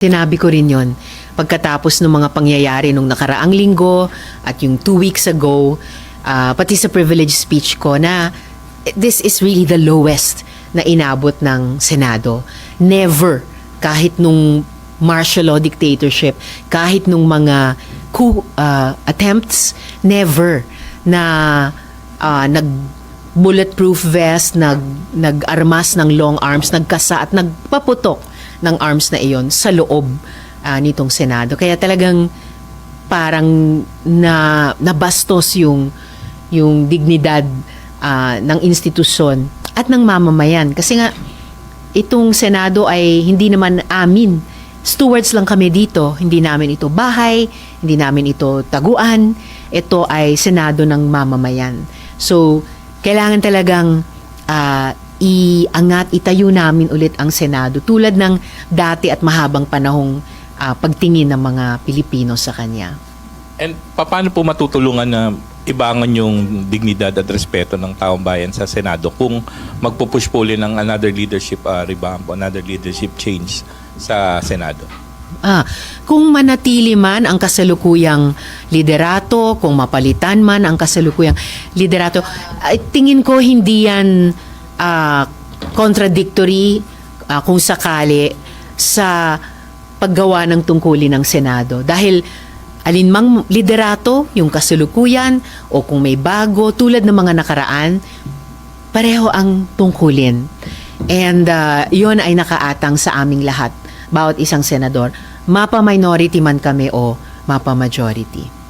Sinabi ko rin yon pagkatapos ng mga pangyayari nung nakaraang linggo at yung 2 weeks ago, pati sa privilege speech ko na this is really the lowest na inabot ng Senado. Never, kahit nung martial law dictatorship, kahit nung mga coup attempts, never na nag-bulletproof vest, nag-armas ng long arms, nagkasa at nagpaputok ng arms na iyon sa loob nitong Senado. Kaya talagang parang nabastos yung dignidad ng institusyon at ng mamamayan. Kasi nga, itong Senado ay hindi naman amin. Stewards lang kami dito. Hindi namin ito bahay, hindi namin ito taguan. Ito ay Senado ng mamamayan. So, kailangan talagang iangat, itayo namin ulit ang Senado tulad ng dati at mahabang panahong pagtingin ng mga Pilipino sa kanya. And paano po matutulungan na ibangon yung dignidad at respeto ng taong bayan sa Senado kung magpupush po ulit ng another leadership revamp, another leadership change sa Senado? Kung manatili man ang kasalukuyang liderato, kung mapalitan man ang kasalukuyang liderato, tingin ko hindi yan contradictory kung sakali sa paggawa ng tungkulin ng Senado. Dahil alinmang liderato, yung kasalukuyan, o kung may bago, tulad ng mga nakaraan, pareho ang tungkulin. And yon ay nakaatang sa aming lahat, bawat isang senador, mapa-minority man kami o mapa-majority.